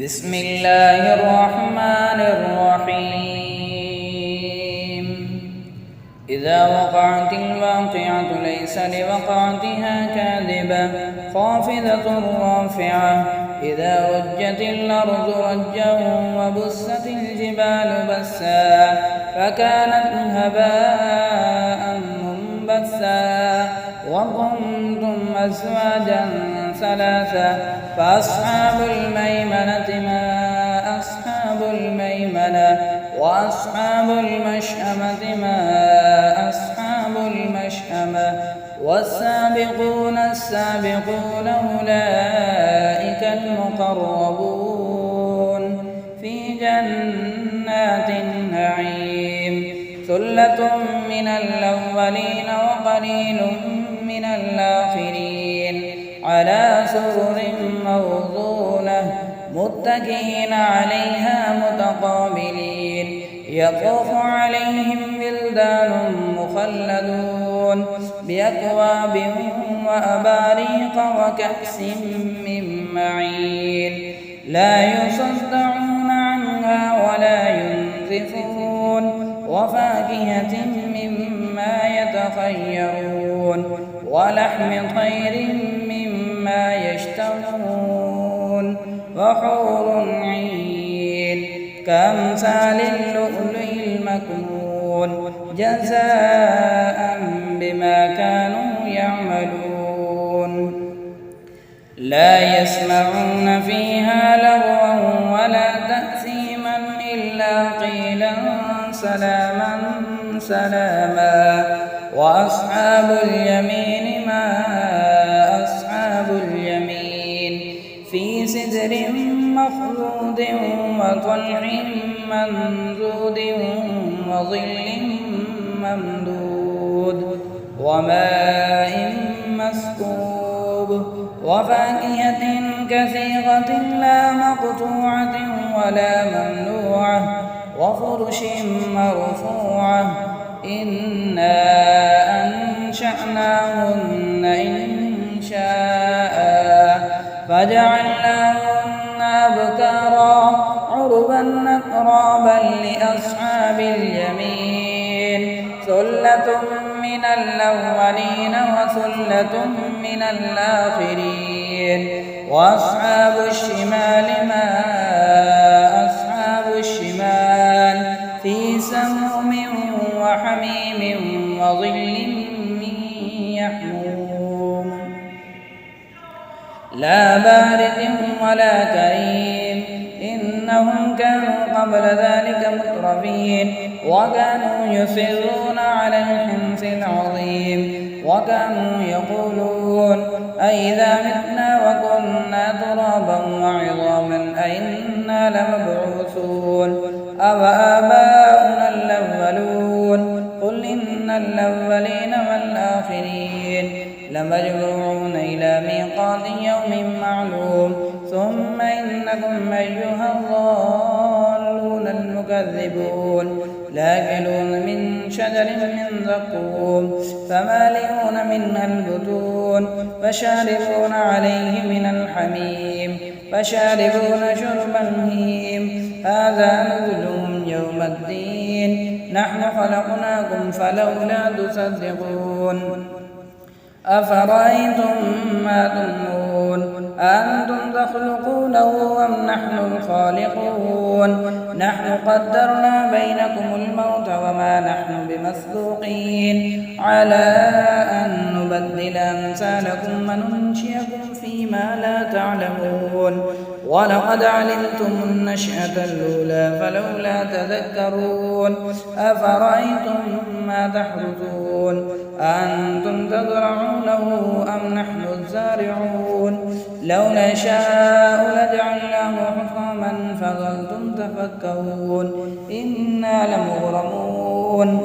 بسم الله الرحمن الرحيم إذا وقعت الواقعة ليس لوقعتها كاذبة خافضة رافعة إذا رجت الأرض رجا وبست الجبال بسا فكانت هباء منبثا وكنتم أزواجا ثلاثا فأصحاب الميمنة ما أصحاب الميمنة وأصحاب المشأمة ما أصحاب المشأمة والسابقون السابقون أولئك المقربون في جنات النعيم ثلة من الأولين وقليل من الآخرين على سرر موضونة متكئين عليها متقابلين يطوف عليهم ولدان مخلدون بأكواب وأباريق وكأس من معين لا يصدعون عنها ولا ينزفون وفاكهة مما يتخيرون ولحم طير مما يشتهون وحور عين كأمثال اللؤلؤ المكنون جزاء بما كانوا يعملون لا يسمعون فيها لغوا ولا تأثيما إلا قيلا سلاما سلاما وأصحاب اليمين ما أصحاب اليمين في سدر مخضود وطلح منضود وظل ممدود وماء مسكوب وفاكهة كثيرة لا مقطوعة ولا ممنوعة وفرش مرفوعة إنا أنشأناهن إنشاء فجعلناهن أبكارا عربا أترابا لأصحاب اليمين ثلة من الأولين وثلة من الآخرين وأصحاب الشمال ما أصحاب الشمال في سموم وحميم وظل من يحموم لا بارد ولا كريم إنهم كانوا قبل ذلك مترفين وكانوا يصرون على الحنث العظيم وكانوا يقولون أئذا متنا وكنا ترابا وعظاما أئنا لمبعوثون أوآباؤنا الأولون قل إن الأولين والآخرين لمجموعون إلى ميقات يوم معلوم ثم إنكم أيها الضالون المكذبون لآكلون من شجر من زقوم فمالئون منها البطون فشاربون عليه من الحميم فشاربون شرب الهيم هذا نزلهم يوم الدين نحن خلقناكم فلولا تصدقون أفرأيتم ما تمنون أأنتم تخلقونه أم نحن الخالقون نحن قدرنا بينكم الموت وما نحن بمسبوقين على أن نبدل أمثالكم وننشئكم فيما لا تعلمون ولقد علمتم النشأة الأولى فلولا تذكرون أفرأيتم ما تحرثون أأنتم تزرعونه أم نحن الزارعون لو نشاء لجعلناه حطاما فظلتم تفكرون إنا لمغرمون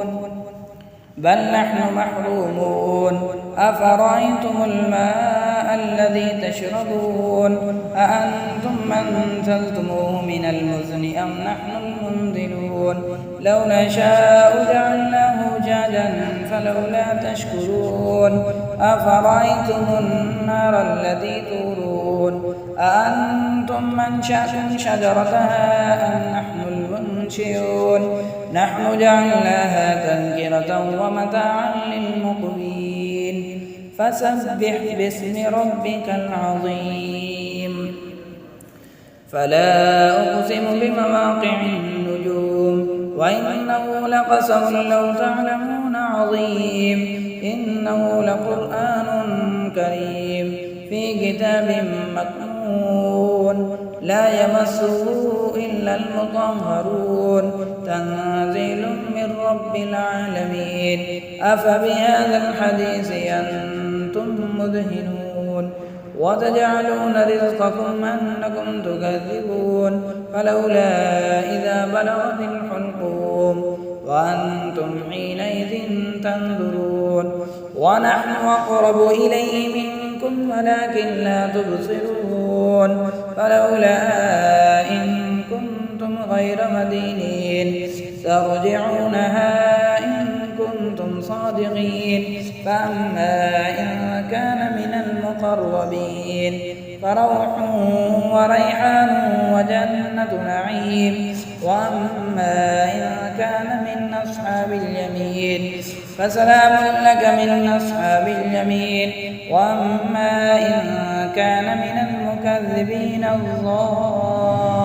بل نحن محرومون أفرأيتم الماء الذي تشربون أأنتم من أنزلتموه من المزن أم نحن المنزلون لو نشاء جعلناه جاجا فلولا تشكرون أفرأيتم النار التي تورون أأنتم منشأتم شجرتها أم نحن المنشئون نحن جعلناها تذكرة ومتاعا للمقوين فسبح باسم ربك العظيم فلا أقسم بمواقع النجوم وإنه لقسم لو تعلمون عظيم إنه لقرآن كريم في كتاب مكنون لا يمسه إلا المطهرون تنزيل من رب العالمين أفبهذا الحديث أنتم مدهنون وتجعلون رزقكم أنكم تكذبون فلولا إذا بلغت الحلقوم وأنتم حينئذ تنظرون ونحن أقرب إليه منكم ولكن لا تبصرون فلولا إن كنتم غير مدينين ترجعونها إن كنتم صادقين فأما إن كان من المقربين فروح وريحان وجنة نعيم وأما إن كان من أصحاب اليمين فسلام لك من أصحاب اليمين وأما إن كان من المكذبين الضالين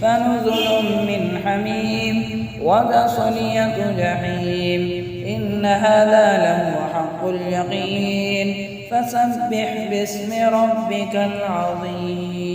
فنزل من حميم وتصلية جحيم إن هذا لهو حق اليقين فسبح باسم ربك العظيم.